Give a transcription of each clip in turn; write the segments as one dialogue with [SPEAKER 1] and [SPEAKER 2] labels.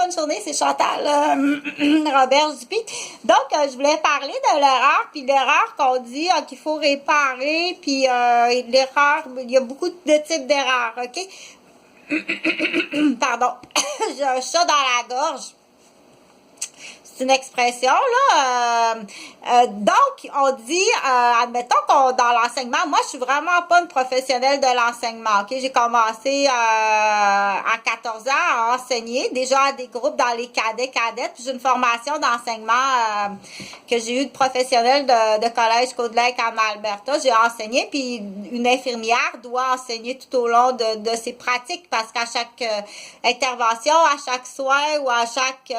[SPEAKER 1] bonne journée, c'est Chantal Robert-Dupuis. Donc, je voulais parler de l'erreur, puis l'erreur qu'on dit qu'il faut réparer, puis l'erreur, il y a beaucoup de types d'erreurs, OK? Pardon, j'ai un chat dans la gorge. C'est une expression, là. Donc, on dit, admettons qu'on dans l'enseignement, moi, je suis vraiment pas une professionnelle de l'enseignement, OK? J'ai commencé à 14 ans à enseigner, déjà à des groupes dans les cadettes, puis j'ai une formation d'enseignement que j'ai eue de professionnelle de collège Côte-Lake en Alberta. J'ai enseigné, puis une infirmière doit enseigner tout au long de ses pratiques, parce qu'à chaque intervention, à chaque soin ou à chaque...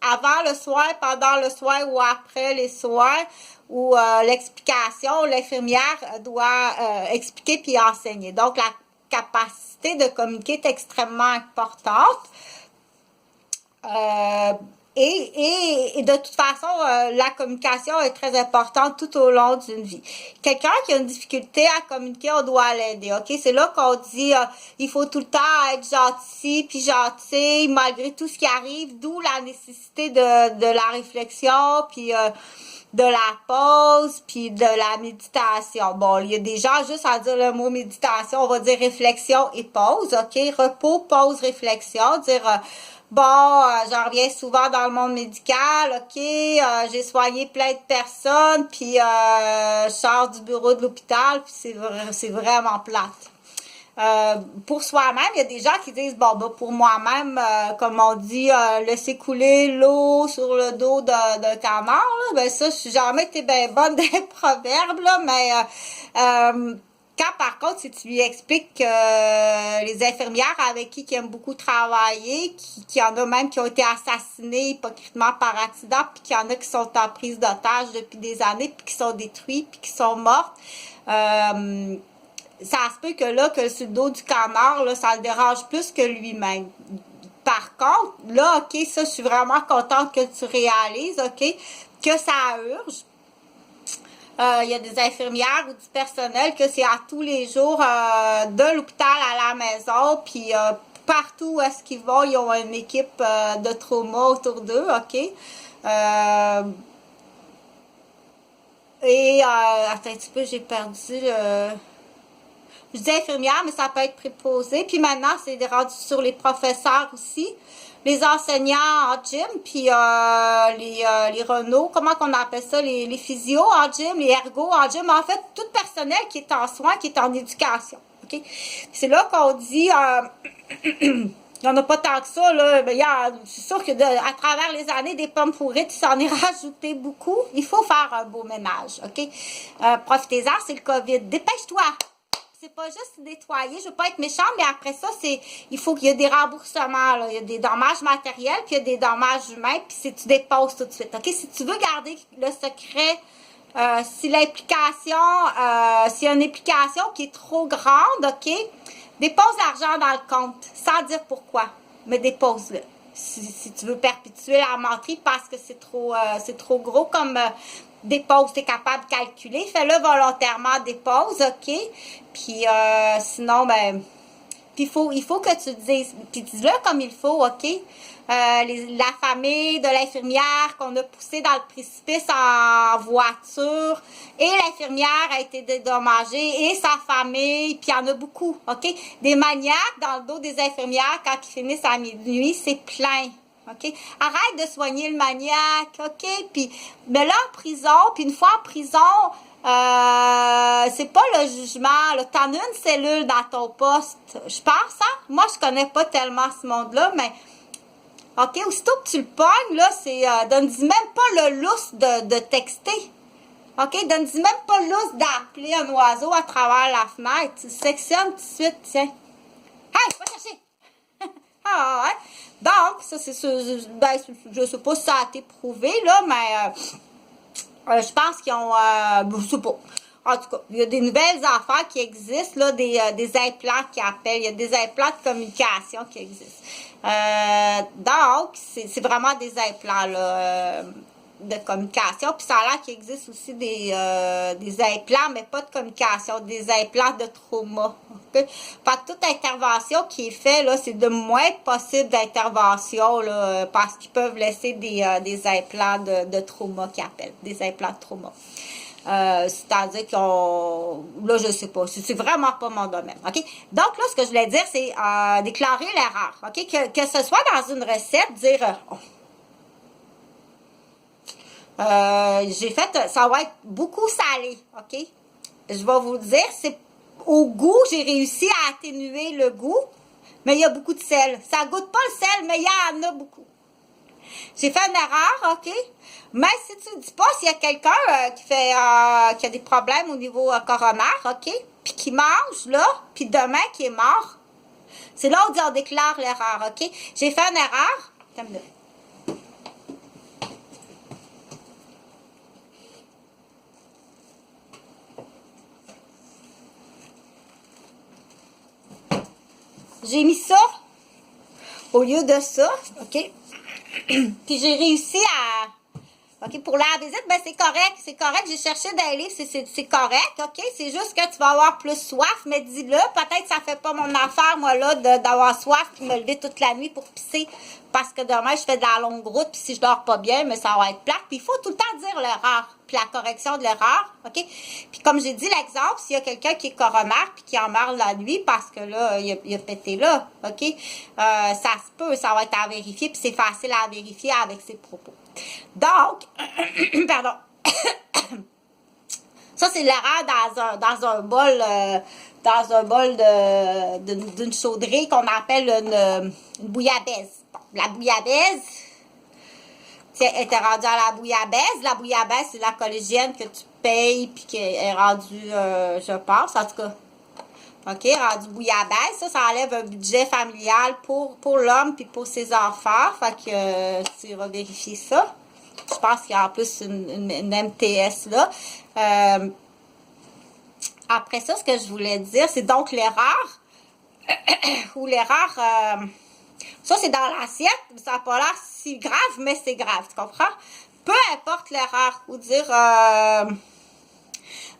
[SPEAKER 1] avant le soin, pendant le soin ou après les soins ou l'explication, l'infirmière doit expliquer puis enseigner. Donc, la capacité de communiquer est extrêmement importante. Et de toute façon, la communication est très importante tout au long d'une vie. Quelqu'un qui a une difficulté à communiquer, on doit l'aider, OK? C'est là qu'on dit, il faut tout le temps être gentil, puis gentil, malgré tout ce qui arrive, d'où la nécessité de la réflexion, puis de la pause, puis de la méditation. Bon, il y a des gens, juste à dire le mot méditation, on va dire réflexion et pause, OK? Repos, pause, réflexion, dire... bon, j'en reviens souvent dans le monde médical, OK, j'ai soigné plein de personnes, puis je sors du bureau de l'hôpital, puis c'est vraiment plate. Pour soi-même, il y a des gens qui disent, bon, ben, pour moi-même, comme on dit, laisser couler l'eau sur le dos d'un canard, là, ben ça, je n'ai jamais été bien bonne des proverbes, là, mais... quand, par contre, si tu lui expliques que les infirmières avec qui aiment beaucoup travailler, qu'il y en a même qui ont été assassinées hypocritement par accident, puis qu'il y en a qui sont en prise d'otage depuis des années, puis qui sont détruites, puis qui sont mortes, ça se peut que là, que sur le dos du canard, là, ça le dérange plus que lui-même. Par contre, là, OK, ça, je suis vraiment contente que tu réalises, OK, que ça urge. Il y a des infirmières ou du personnel que c'est à tous les jours de l'hôpital à la maison, puis partout où est-ce qu'ils vont, ils ont une équipe de trauma autour d'eux, OK? Attends un petit peu, j'ai perdu le... Je dis infirmière, mais ça peut être préposé. Puis maintenant, c'est rendu sur les professeurs aussi. Les enseignants en gym, puis les renos, comment qu'on appelle ça, les physios en gym, les ergos en gym, en fait, tout personnel qui est en soins, qui est en éducation. OK? C'est là qu'on dit, il n'y en a pas tant que ça, là. Ben, je suis sûre que à travers les années, des pommes pourrites, il s'en est rajouté beaucoup. Il faut faire un beau ménage. OK? Profitez-en, c'est le COVID. Dépêche-toi! C'est pas juste nettoyer, je veux pas être méchante, mais après ça, il faut qu'il y ait des remboursements, là. Il y a des dommages matériels, puis il y a des dommages humains, puis tu déposes tout de suite, OK? Si tu veux garder le secret, s'il y a une implication qui est trop grande, OK? Dépose l'argent dans le compte, sans dire pourquoi, mais dépose-le. Si tu veux perpétuer la menterie parce que c'est trop gros comme... dépose, tu es capable de calculer, fais-le volontairement, dépose, OK? Puis sinon, ben, il faut que tu dises, puis dis-le comme il faut, OK? La famille de l'infirmière qu'on a poussée dans le précipice en voiture, et l'infirmière a été dédommagée, et sa famille, puis il y en a beaucoup, OK? Des maniaques dans le dos des infirmières, quand ils finissent à minuit, c'est plein. OK? Arrête de soigner le maniaque, OK? Puis, mais là, en prison, puis une fois en prison, c'est pas le jugement, là. T'en as une cellule dans ton poste, je pense, hein? Moi, je connais pas tellement ce monde-là, mais, OK? Aussitôt que tu le pognes, là, c'est, donne-y même pas le lousse de texter. OK? Donne-y même pas le lousse d'appeler un oiseau à travers la fenêtre. Tu le sectionnes tout de suite, tiens. Hey, va chercher! Ah, ouais. Donc, ça, c'est ben, je sais pas si ça a été prouvé, là, mais je pense qu'ils ont, je sais pas. En tout cas, il y a des nouvelles affaires qui existent, là, des implants qui appellent, il y a des implants de communication qui existent. Donc, c'est vraiment des implants, là, de communication. Puis ça a l'air qu'il existe aussi des implants, mais pas de communication, des implants de trauma. Fait que toute intervention qui est faite, là, c'est de moins possible d'intervention, là, parce qu'ils peuvent laisser des implants de trauma qu'ils appellent, des implants de trauma. C'est-à-dire qu'on... Là, je sais pas. C'est vraiment pas mon domaine. OK? Donc, là, ce que je voulais dire, c'est déclarer l'erreur. OK? Que ce soit dans une recette, dire... j'ai fait... Ça va être beaucoup salé. OK? Je vais vous dire, c'est... Au goût, j'ai réussi à atténuer le goût, mais il y a beaucoup de sel. Ça goûte pas le sel, mais il y en a beaucoup. J'ai fait une erreur, OK? Mais si tu ne dis pas s'il y a quelqu'un qui a des problèmes au niveau coronaire, OK? Puis qui mange, là, puis demain qui est mort, c'est là où on déclare l'erreur, OK? J'ai fait une erreur. Attends-le. J'ai mis ça au lieu de ça, OK? Puis j'ai réussi à... OK, pour la visite, ben c'est correct, j'ai cherché dans les livres, c'est correct, OK? C'est juste que tu vas avoir plus soif, mais dis-le, peut-être que ça fait pas mon affaire, moi, là, d'avoir soif puis me lever toute la nuit pour pisser, parce que demain, je fais de la longue route, puis si je dors pas bien, mais ça va être plate, puis il faut tout le temps dire l'erreur, puis la correction de l'erreur, OK? Puis comme j'ai dit l'exemple, s'il y a quelqu'un qui est coronaire, puis qui en meurt la nuit, parce que là, il a pété là, OK? Ça se peut, ça va être à vérifier, puis c'est facile à vérifier avec ses propos. Donc, pardon, ça c'est l'erreur dans un bol d'une chaudrée qu'on appelle une bouillabaisse. Bon, la bouillabaisse, était rendue à la bouillabaisse. La bouillabaisse, c'est la collégienne que tu payes puis qui est rendue, je pense, en tout cas. OK, rendu bouillabaisse, ça enlève un budget familial pour l'homme puis pour ses enfants. Fait que tu vas vérifier ça. Je pense qu'il y a en plus une MTS là. Après ça, ce que je voulais dire, c'est donc l'erreur. Ou l'erreur, ça c'est dans l'assiette, ça n'a pas l'air si grave, mais c'est grave, tu comprends? Peu importe l'erreur, ou dire...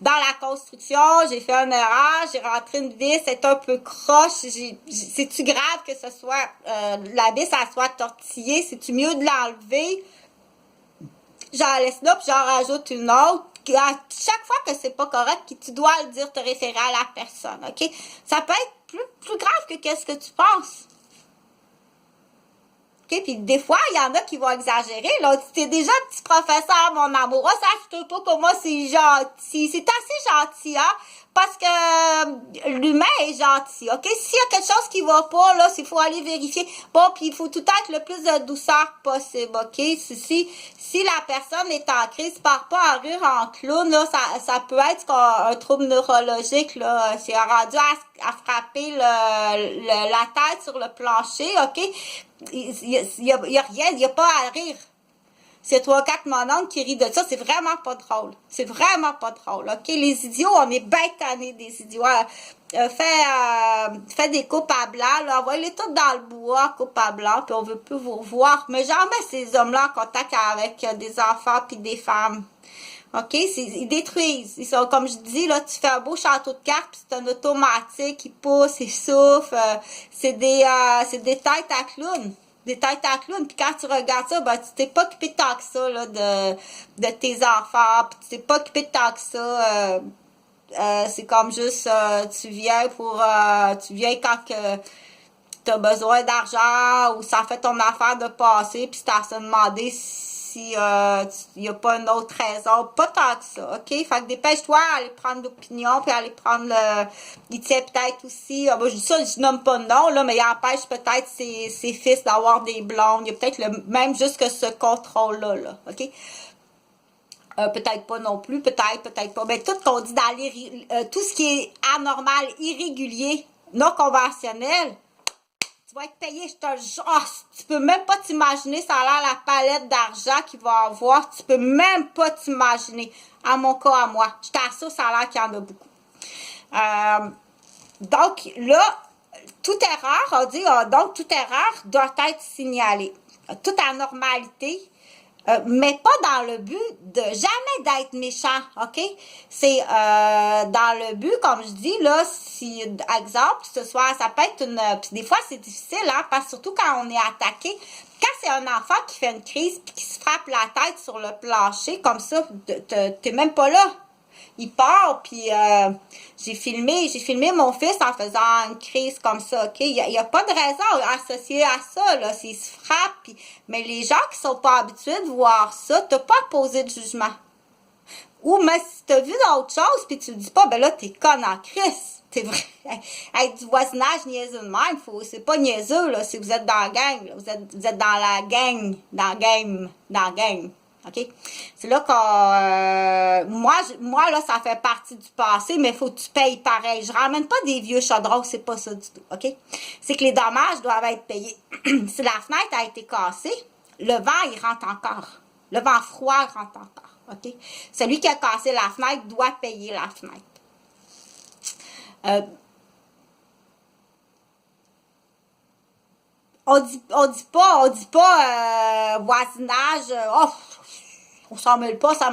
[SPEAKER 1] dans la construction, j'ai fait une erreur, j'ai rentré une vis, c'est un peu croche, c'est-tu grave que ce soit, la vis, elle soit tortillée, c'est-tu mieux de l'enlever? J'en laisse là, puis j'en rajoute une autre. À chaque fois que c'est pas correct, tu dois le dire, te référer à la personne, OK? Ça peut être plus grave que qu'est-ce que tu penses. OK? Puis des fois, il y en a qui vont exagérer. Là, t'es déjà petit professeur, mon amour. Ah, ça, pas comment c'est gentil. C'est assez gentil, hein? Parce que l'humain est gentil, OK? S'il y a quelque chose qui va pas, là, il faut aller vérifier. Bon, puis il faut tout être le plus de douceur possible, OK? Si la personne est en crise, part pas à rire en clown, là, ça peut être un trouble neurologique, là. C'est rendu à frapper la tête sur le plancher, OK? Il y a rien, il n'y a pas à rire. C'est 3-4 mononcles qui rient de ça, c'est vraiment pas drôle. C'est vraiment pas drôle, OK? Les idiots, on est bien tannés des idiots. Fais des coupes à blanc, là, envoyez-les toutes dans le bois, coupes à blanc, puis on veut plus vous revoir. Mais jamais ces hommes-là en contact avec des enfants puis des femmes. OK? Ils détruisent. Ils sont, comme je dis, là, tu fais un beau château de cartes, puis c'est un automatique, il pousse, il souffle. C'est des têtes à clown. Des têtes à clown. Puis quand tu regardes ça, ben, tu t'es pas occupé tant que ça, là, de tes enfants. Puis tu t'es pas occupé tant que ça. C'est comme juste, tu viens quand que t'as besoin d'argent ou ça fait ton affaire de passer, puis t'as à se demander si il n'y a pas une autre raison. Pas tant que ça, OK? Fait que dépêche-toi à aller prendre l'opinion, puis aller prendre il tient peut-être aussi, moi je dis ça, je nomme pas de nom, là, mais il empêche peut-être ses fils d'avoir des blondes. Il y a peut-être même juste que ce contrôle-là, là, OK? Peut-être pas non plus, peut-être pas. Mais tout qu'on dit dans tout ce qui est anormal, irrégulier, non conventionnel, tu vas être payé, je te jure. Tu peux même pas t'imaginer, ça a l'air la palette d'argent qu'il va avoir. Tu peux même pas t'imaginer. À mon cas, à moi. Je t'assure, ça a l'air qu'il y en a beaucoup. Donc, là, toute erreur, on dit, donc, toute erreur doit être signalée. Toute anormalité mais pas dans le but de jamais d'être méchant, OK? C'est dans le but, comme je dis, là, si, exemple, ça peut être puis des fois, c'est difficile, hein, parce que surtout quand on est attaqué, quand c'est un enfant qui fait une crise puis qui se frappe la tête sur le plancher, comme ça, t'es même pas là. Il part, puis j'ai filmé mon fils en faisant une crise comme ça, OK? Il y a pas de raison associée à ça, là, s'il se frappe, puis mais les gens qui sont pas habitués de voir ça, t'as pas à poser de jugement. Ou, mais si t'as vu d'autres choses, puis tu le dis pas, ben là, t'es conne en crise. C'est vrai. Être du voisinage niaiseux de même, c'est pas niaiseux, là, si vous êtes dans la gang, là, vous êtes dans la gang, dans la game. OK? C'est là que moi, là, ça fait partie du passé, mais il faut que tu payes pareil. Je ramène pas des vieux chaudrons, c'est pas ça du tout. OK? C'est que les dommages doivent être payés. Si la fenêtre a été cassée, le vent, il rentre encore. Le vent froid rentre encore. OK? Celui qui a cassé la fenêtre doit payer la fenêtre. On dit pas voisinage, on s'en mêle pas. Ça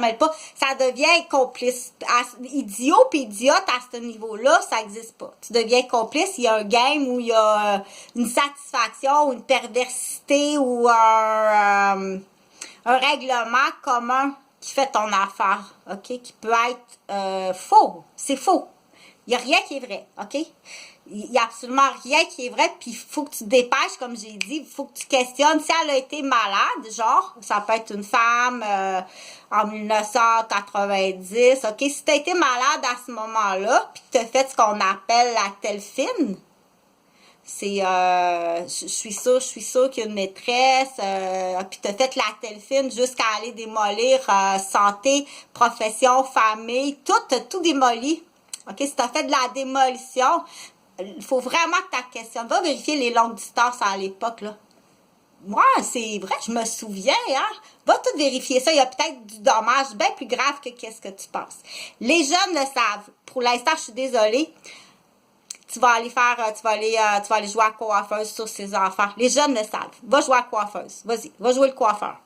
[SPEAKER 1] devient complice. Idiot puis idiote à ce niveau-là, ça existe pas. Tu deviens complice, il y a un game où il y a une satisfaction, une perversité ou un règlement commun qui fait ton affaire, OK? Qui peut être faux. C'est faux. Il n'y a rien qui est vrai, OK? Il n'y a absolument rien qui est vrai, puis il faut que tu te dépêches, comme j'ai dit, il faut que tu questionnes si elle a été malade, genre, ça peut être une femme en 1990, OK? Si tu as été malade à ce moment-là, puis tu as fait ce qu'on appelle la telfine, c'est, je suis sûre qu'il y a une maîtresse, puis tu as fait la telfine jusqu'à aller démolir santé, profession, famille, tout démoli. OK? Si tu as fait de la démolition, il faut vraiment que tu questionnes. Va vérifier les longues distances à l'époque, là. Moi, c'est vrai, je me souviens, hein. Va tout vérifier ça. Il y a peut-être du dommage bien plus grave que qu'est-ce que tu penses. Les jeunes le savent. Pour l'instant, je suis désolée. Tu vas aller jouer à coiffeuse sur ces enfants. Les jeunes le savent. Va jouer à coiffeuse. Vas-y, va jouer le coiffeur.